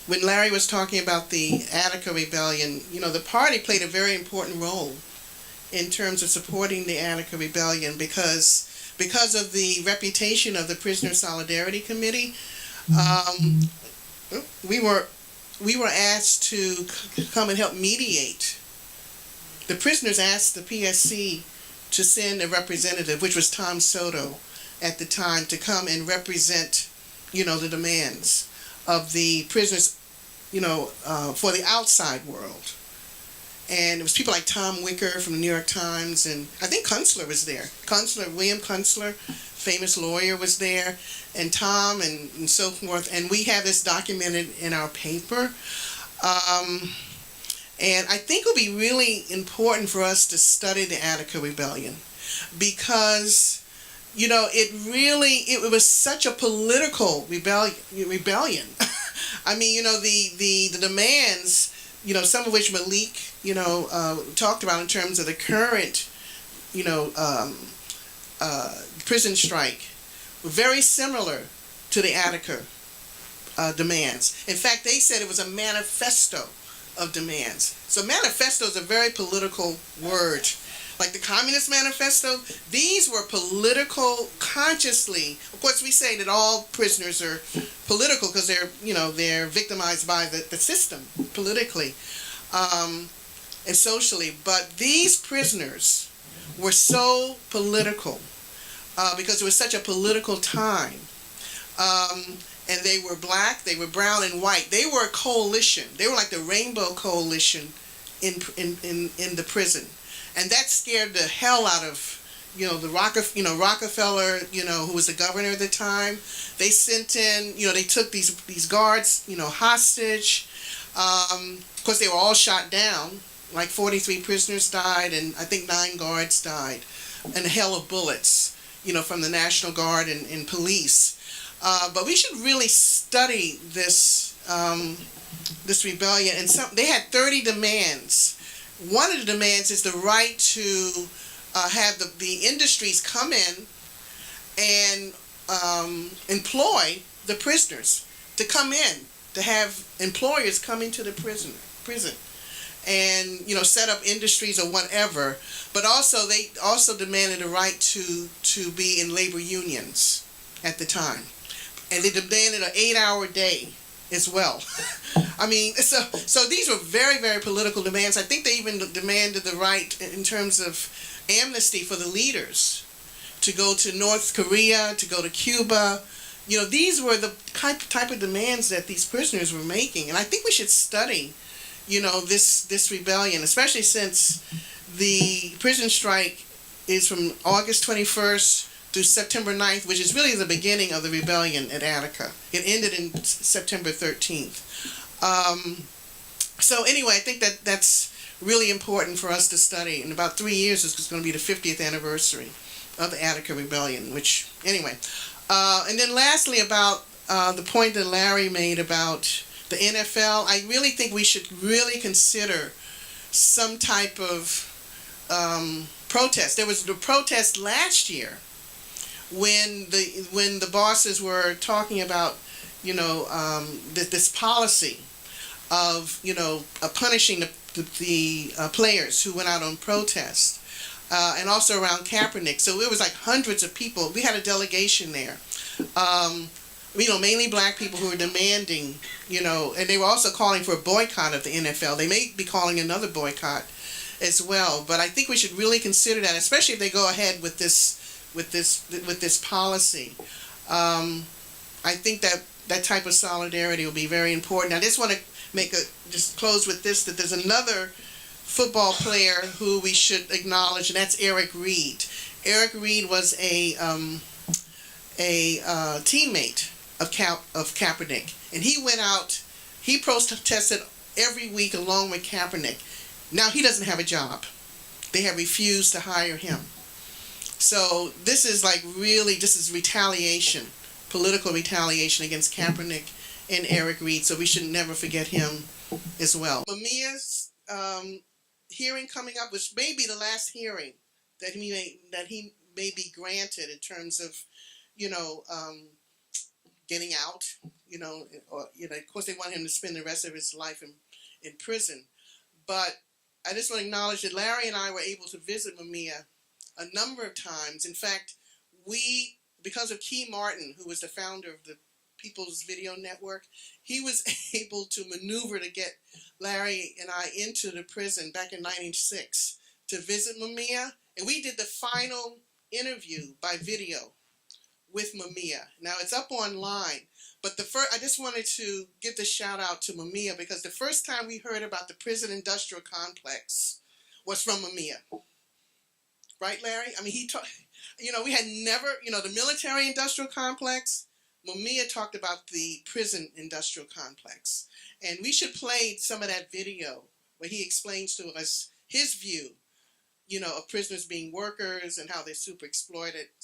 when Larry was talking about the Attica Rebellion, the party played a very important role in terms of supporting the Attica Rebellion because of the reputation of the Prisoner Solidarity Committee. Um, we were asked to come and help mediate. The prisoners asked the PSC to send a representative, which was Tom Soto at the time, to come and represent, the demands of the prisoners, for the outside world. And it was people like Tom Wicker from the New York Times, and I think Kunstler was there. William Kunstler, famous lawyer, was there, and Tom and so forth. And we have this documented in our paper. And I think it would be really important for us to study the Attica Rebellion because, it was such a political rebellion. I mean, the demands, some of which Malik, talked about in terms of the current, prison strike, were very similar to the Attica demands. In fact, they said it was a manifesto of demands. So manifesto is a very political word. Like the Communist Manifesto, these were political consciously. Of course, we say that all prisoners are political because they're victimized by the system politically and socially. But these prisoners were so political because it was such a political time. And they were black, they were brown and white. They were a coalition. They were like the Rainbow Coalition in the prison. And that scared the hell out of, Rockefeller, who was the governor at the time. They sent in, they took these guards, hostage. Of course, they were all shot down. Like 43 prisoners died, and I think 9 guards died. And a hail of bullets, from the National Guard and police. But we should really study this rebellion. And they had 30 demands. One of the demands is the right to have the industries come in and employ the prisoners, to come in, to have employers come into the prison and set up industries or whatever. But also they also demanded a right to be in labor unions at the time. And they demanded an 8-hour day as well. I mean, so these were very, very political demands. I think they even demanded the right in terms of amnesty for the leaders to go to North Korea, to go to Cuba. These were the type of demands that these prisoners were making. And I think we should study, this rebellion, especially since the prison strike is from August 21st through September 9th, which is really the beginning of the rebellion at Attica. It ended in September 13th. So anyway, I think that's really important for us to study. In about 3 years, it's going to be the 50th anniversary of the Attica Rebellion, which, anyway. And then lastly, about the point that Larry made about the NFL, I really think we should really consider some type of protest. There was the protest last year when the bosses were talking about this policy of punishing the players who went out on protest, and also around Kaepernick. So it was like hundreds of people. We had a delegation there, mainly black people who were demanding, and they were also calling for a boycott of the NFL. They may be calling another boycott as well. But I think we should really consider that, especially if they go ahead with this policy. I think that type of solidarity will be very important. I just want to just close with this, that there's another football player who we should acknowledge, and that's Eric Reed. Eric Reed was a teammate of Kaepernick, and he went out, he protested every week along with Kaepernick. Now he doesn't have a job. They have refused to hire him. So this is this is retaliation, political retaliation against Kaepernick and Eric Reed. So we should never forget him as well. Mamiya's hearing coming up, which may be the last hearing that he may be granted in terms of, getting out, or of course they want him to spend the rest of his life in prison. But I just want to acknowledge that Larry and I were able to visit Mumia a number of times. In fact, because of Key Martin, who was the founder of the People's Video Network, he was able to maneuver to get Larry and I into the prison back in 1996 to visit Mumia. And we did the final interview by video with Mumia. Now it's up online, but I just wanted to give the shout out to Mumia because the first time we heard about the prison industrial complex was from Mumia. Right, Larry? I mean, we had never, the military industrial complex. Mumia talked about the prison industrial complex. And we should play some of that video where he explains to us his view, of prisoners being workers and how they're super exploited.